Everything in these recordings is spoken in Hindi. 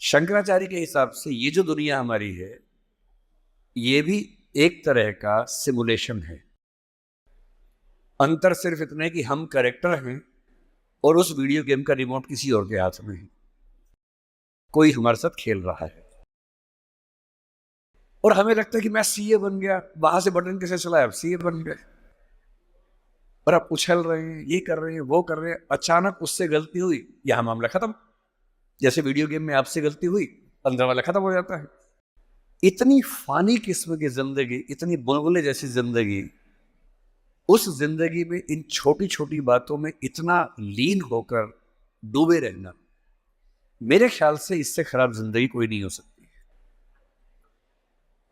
शंकराचार्य के हिसाब से ये जो दुनिया हमारी है, ये भी एक तरह का सिमुलेशन है। अंतर सिर्फ इतना है कि हम कैरेक्टर हैं और उस वीडियो गेम का रिमोट किसी और के हाथ में है। कोई हमारे साथ खेल रहा है और हमें लगता है कि मैं सीए बन गया, वहां से बटन कैसे चलाया, अब सीए बन गए और आप उछल रहे हैं, ये कर रहे हैं, वो कर रहे हैं। अचानक उससे गलती हुई, यहां मामला खत्म। जैसे वीडियो गेम में आपसे गलती हुई, अंदर वाला खत्म हो जाता है। इतनी फानी किस्म की जिंदगी, इतनी बुलबुले जैसी जिंदगी, उस जिंदगी में इन छोटी छोटी बातों में इतना लीन होकर डूबे रहना, मेरे ख्याल से इससे खराब जिंदगी कोई नहीं हो सकती।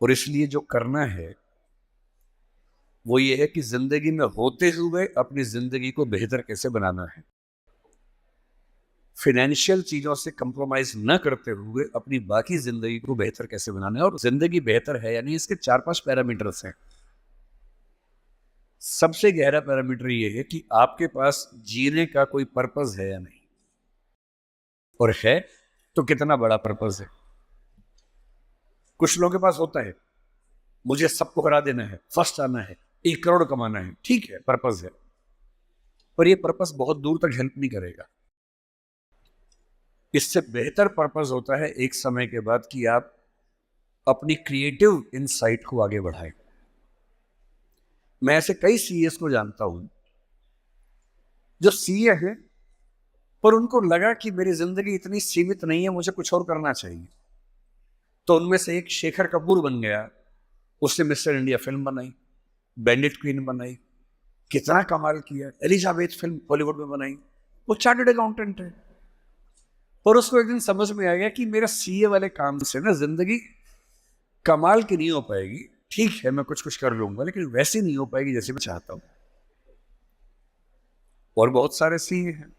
और इसलिए जो करना है वो ये है कि जिंदगी में होते हुए अपनी जिंदगी को बेहतर कैसे बनाना है। फाइनेंशियल चीजों से कंप्रोमाइज न करते हुए अपनी बाकी जिंदगी को बेहतर कैसे बनाना है। और जिंदगी बेहतर है यानी इसके 4-5 पैरामीटर्स हैं। सबसे गहरा पैरामीटर ये है कि आपके पास जीने का कोई पर्पस है या नहीं, और है तो कितना बड़ा पर्पस है। कुछ लोगों के पास होता है, मुझे सबको हरा देना है, फर्स्ट आना है, 1 करोड़ कमाना है, ठीक है, पर्पस है, पर ये पर्पस बहुत दूर तक हेल्प नहीं करेगा। इससे बेहतर पर्पस होता है एक समय के बाद कि आप अपनी क्रिएटिव इनसाइट को आगे बढ़ाएं। मैं ऐसे कई सीएस को जानता हूं जो सीए हैं, पर उनको लगा कि मेरी जिंदगी इतनी सीमित नहीं है, मुझे कुछ और करना चाहिए। तो उनमें से एक शेखर कपूर बन गया। उसने मिस्टर इंडिया फिल्म बनाई, बैंडिट क्वीन बनाई, कितना कमाल किया। एलिजाबेथ फिल्म बॉलीवुड में बनाई। वो चार्टर्ड अकाउंटेंट है, पर उसको एक दिन समझ में आ गया कि मेरा सीए वाले काम से ना जिंदगी कमाल की नहीं हो पाएगी। ठीक है, मैं कुछ कुछ कर लूंगा, लेकिन वैसी नहीं हो पाएगी जैसे मैं चाहता हूं। और बहुत सारे सीए हैं।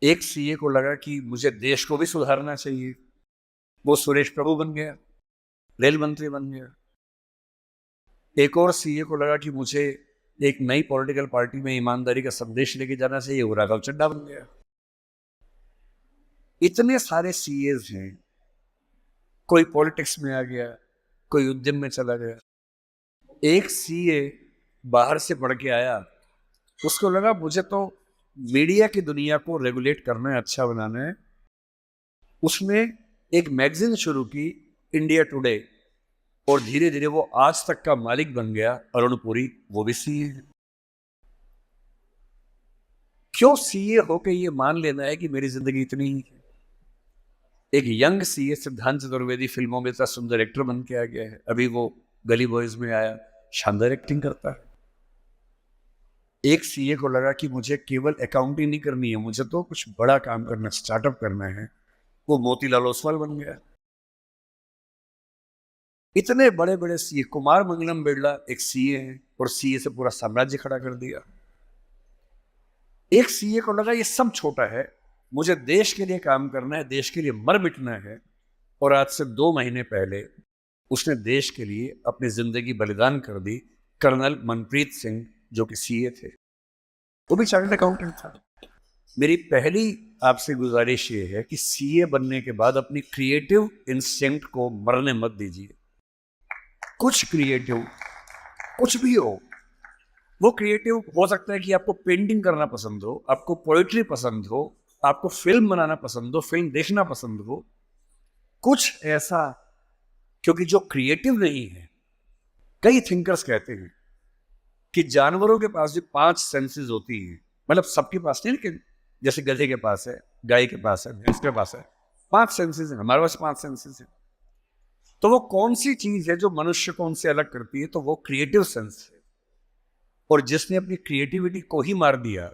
एक सीए को लगा कि मुझे देश को भी सुधारना चाहिए, वो सुरेश प्रभु बन गया, रेल मंत्री बन गया। एक और सीए को लगा कि मुझे एक नई पॉलिटिकल पार्टी में ईमानदारी का संदेश लेके जाना चाहिए, वो राघव चड्ढा बन गया। इतने सारे सीएस हैं। कोई पॉलिटिक्स में आ गया, कोई उद्यम में चला गया। एक सीए बाहर से पढ़ के आया, उसको लगा मुझे तो मीडिया की दुनिया को रेगुलेट करना है, अच्छा बनाना है। उसने एक मैगजीन शुरू की, इंडिया टुडे, और धीरे धीरे वो आज तक का मालिक बन गया। अरुण पुरी, वो भी सीए है। क्यों सीए होके ये मान लेना है कि मेरी जिंदगी इतनी ही है। एक यंग सीए सिद्धांत चतुर्वेदी फिल्मों में इतना सुंदर एक्टर बन के आ गया है। अभी वो गली बॉयज में आया, शानदार एक्टिंग करता है। एक सीए को लगा कि मुझे केवल अकाउंटिंग नहीं करनी है, मुझे तो कुछ बड़ा काम करना, स्टार्टअप करना है, वो मोतीलाल ओसवाल बन गया। इतने बड़े बड़े सीए, कुमार मंगलम बिरला एक सीए है और सीए से पूरा साम्राज्य खड़ा कर दिया। एक सीए को लगा ये सब छोटा है, मुझे देश के लिए काम करना है, देश के लिए मर मिटना है। और आज से 2 महीने पहले उसने देश के लिए अपनी जिंदगी बलिदान कर दी। कर्नल मनप्रीत सिंह, जो कि सीए थे, वो भी चार्टर्ड अकाउंटेंट था। मेरी पहली आपसे गुजारिश ये है कि सीए बनने के बाद अपनी क्रिएटिव इंस्टिंक्ट को मरने मत दीजिए। कुछ क्रिएटिव, कुछ भी हो, वो क्रिएटिव हो सकता है कि आपको पेंटिंग करना पसंद हो, आपको पोएट्री पसंद हो, आपको फिल्म बनाना पसंद हो, फिल्म देखना पसंद हो, कुछ ऐसा। क्योंकि जो क्रिएटिव नहीं है, कई थिंकर्स कहते हैं कि जानवरों के पास जो 5 सेंसेस होती हैं, मतलब सबके पास नहीं, लेकिन जैसे गधे के पास है, गाय के पास है, भैंस के पास है, 5 सेंसेस हैं। हमारे पास 5 सेंसेस हैं। तो वो कौन सी चीज है जो मनुष्य को उनसे अलग करती है? तो वो क्रिएटिव सेंस है। और जिसने अपनी क्रिएटिविटी को ही मार दिया,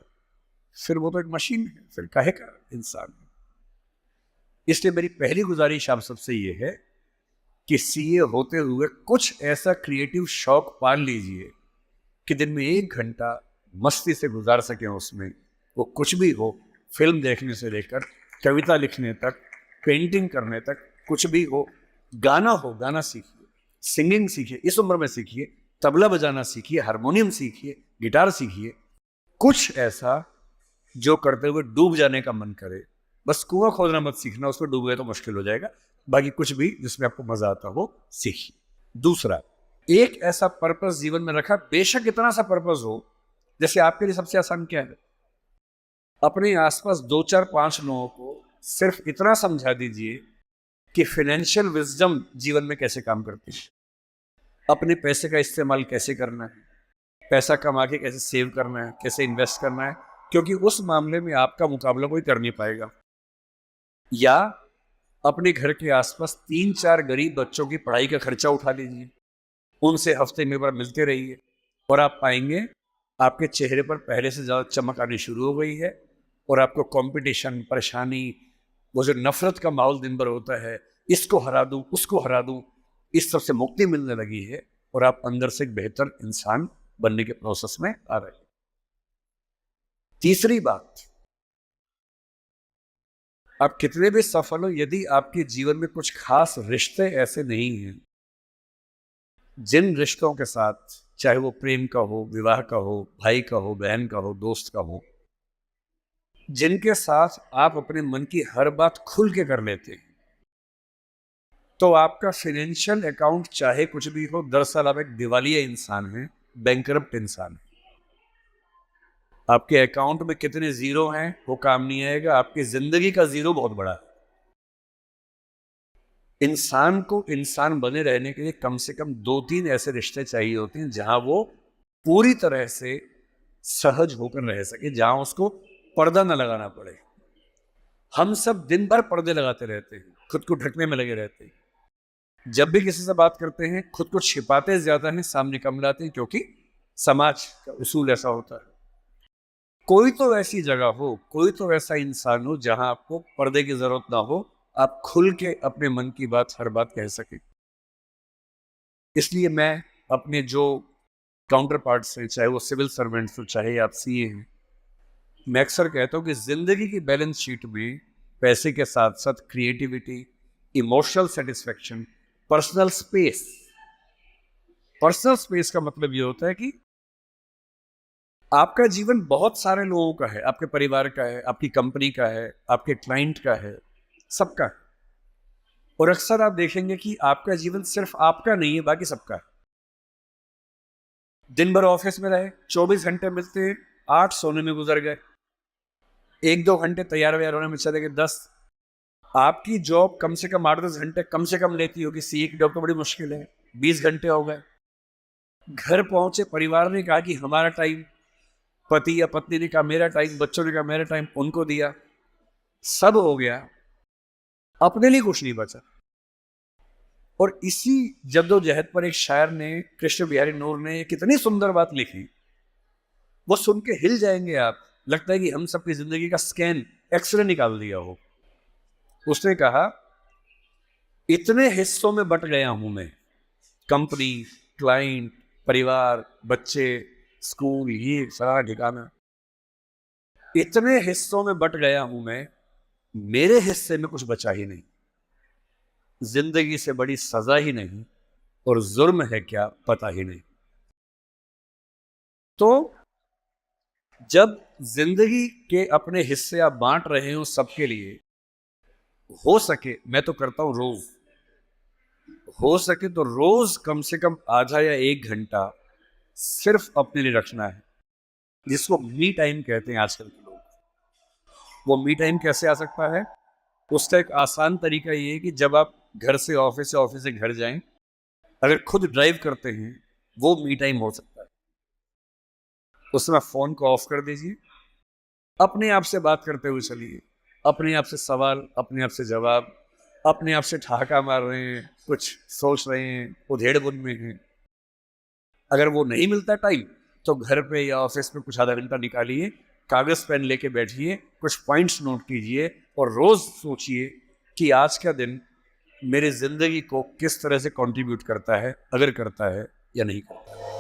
फिर वो तो एक मशीन है, फिर काहे का इंसान है। इसलिए मेरी पहली गुजारिश आप सबसे ये है कि सीए होते हुए कुछ ऐसा क्रिएटिव शौक पाल लीजिए कि दिन में 1 घंटा मस्ती से गुजार सकें उसमें। वो कुछ भी हो, फिल्म देखने से लेकर कविता लिखने तक, पेंटिंग करने तक, कुछ भी हो। गाना हो, गाना सीखिए, सिंगिंग सीखिए, इस उम्र में सीखिए, तबला बजाना सीखिए, हारमोनियम सीखिए, गिटार सीखिए। कुछ ऐसा जो करते हुए डूब जाने का मन करे, बस कुआं खोदना मत सीखना, उसमें डूब गए तो मुश्किल हो जाएगा। बाकी कुछ भी जिसमें आपको मजा आता हो सीखिए। दूसरा, एक ऐसा पर्पस जीवन में रखा, बेशक इतना सा पर्पस हो, जैसे आपके लिए सबसे आसान क्या है, अपने आसपास 2 4 5 लोगों को सिर्फ इतना समझा दीजिए कि फाइनेंशियल विजडम जीवन में कैसे काम करती है, अपने पैसे का इस्तेमाल कैसे करना है, पैसा कमा के कैसे सेव करना है, कैसे इन्वेस्ट करना है, क्योंकि उस मामले में आपका मुकाबला कोई कर नहीं पाएगा। या अपने घर के आसपास 3 4 गरीब बच्चों की पढ़ाई का खर्चा उठा लीजिए, उनसे हफ्ते में बार मिलते रहिए, और आप पाएंगे आपके चेहरे पर पहले से ज़्यादा चमक आनी शुरू हो गई है, और आपको कंपटीशन, परेशानी, वो जो नफरत का माहौल दिन भर होता है, इसको हरा दूं, उसको हरा दूं, इस सब से मुक्ति मिलने लगी है, और आप अंदर से एक बेहतर इंसान बनने के प्रोसेस में आ रहे हैं। तीसरी बात, आप कितने भी सफल हो, यदि आपके जीवन में कुछ खास रिश्ते ऐसे नहीं हैं, जिन रिश्तों के साथ, चाहे वो प्रेम का हो, विवाह का हो, भाई का हो, बहन का हो, दोस्त का हो, जिनके साथ आप अपने मन की हर बात खुल के कर लेते हैं, तो आपका फाइनेंशियल अकाउंट चाहे कुछ भी हो, दरअसल आप एक दिवालिया इंसान हैं, बैंकरप्ट इंसान है। आपके अकाउंट में कितने जीरो हैं वो काम नहीं आएगा, आपकी जिंदगी का जीरो बहुत बड़ा है। इंसान को इंसान बने रहने के लिए कम से कम 2 3 ऐसे रिश्ते चाहिए होते हैं जहां वो पूरी तरह से सहज होकर रह सके, जहां उसको पर्दा न लगाना पड़े। हम सब दिन भर पर्दे लगाते रहते हैं, खुद को ढकने में लगे रहते हैं। जब भी किसी से बात करते हैं, खुद को छिपाते ज्यादा हैं, सामने कम लाते हैं, क्योंकि समाज का उसूल ऐसा होता है। कोई तो ऐसी जगह हो, कोई तो ऐसा इंसान हो जहां आपको पर्दे की जरूरत ना हो, आप खुल के अपने मन की बात, हर बात कह सके। इसलिए मैं अपने जो काउंटर पार्ट्स हैं, चाहे वो सिविल सर्वेंट्स हो, चाहे आप सीए हैं, मैं अक्सर कहता हूं कि जिंदगी की बैलेंस शीट में पैसे के साथ साथ creativity, emotional satisfaction, personal space. Personal space का मतलब ये होता है कि आपका जीवन बहुत सारे लोगों का है, आपके परिवार का है, आपकी कंपनी का है, आपके क्लाइंट का है, सबका है। और अक्सर आप देखेंगे कि आपका जीवन सिर्फ आपका नहीं है, बाकी सबका है। दिन भर ऑफिस में रहे, 24 घंटे मिलते हैं, 8 सोने में गुजर गए, 1 2 घंटे तैयार व्यार होने में चले गए 10। आपकी जॉब कम से कम 8 10 घंटे कम से कम लेती होगी, सीए की जॉब तो बड़ी मुश्किल है, 20 घंटे हो गए। घर पहुंचे, परिवार ने कहा कि हमारा टाइम, पति या पत्नी ने कहा मेरा टाइम, बच्चों ने कहा मेरा टाइम, उनको दिया, सब हो गया, अपने लिए कुछ नहीं बचा। और इसी जद्दोजहद पर एक शायर ने, कृष्ण बिहारी नूर ने, कितनी सुंदर बात लिखी, वो सुन के हिल जाएंगे आप। लगता है कि हम सबकी जिंदगी का स्कैन, एक्सरे निकाल दिया हो। उसने कहा, इतने हिस्सों में बट गया हूं मैं, कंपनी, क्लाइंट, परिवार, बच्चे, स्कूल, ये सारा ठिकाना, इतने हिस्सों में बट गया हूं मैं, मेरे हिस्से में कुछ बचा ही नहीं। जिंदगी से बड़ी सजा ही नहीं, और जुर्म है क्या पता ही नहीं। तो जब जिंदगी के अपने हिस्से आप बांट रहे हो सबके लिए, हो सके, मैं तो करता हूं रोज, हो सके तो रोज कम से कम आधा या 1 घंटा सिर्फ अपने लिए रखना है, जिसको मी टाइम कहते हैं आजकल के लोग। वो मी टाइम कैसे आ सकता है? उसका एक आसान तरीका ये है कि जब आप घर से ऑफिस या ऑफिस से घर जाएं, अगर खुद ड्राइव करते हैं, वो मी टाइम हो सकता है। उसमें फोन को ऑफ कर दीजिए, अपने आप से बात करते हुए चलिए, अपने आप से सवाल, अपने आप से जवाब, अपने आप से ठहाका मार रहे हैं, कुछ सोच रहे हैं, उधेड़ बुन में हैं। अगर वो नहीं मिलता टाइम, तो घर पे या ऑफिस में कुछ आधा घंटा निकालिए, कागज पेन लेके बैठिए, कुछ पॉइंट्स नोट कीजिए, और रोज सोचिए कि आज का दिन मेरी जिंदगी को किस तरह से कंट्रीब्यूट करता है, अगर करता है या नहीं करता है।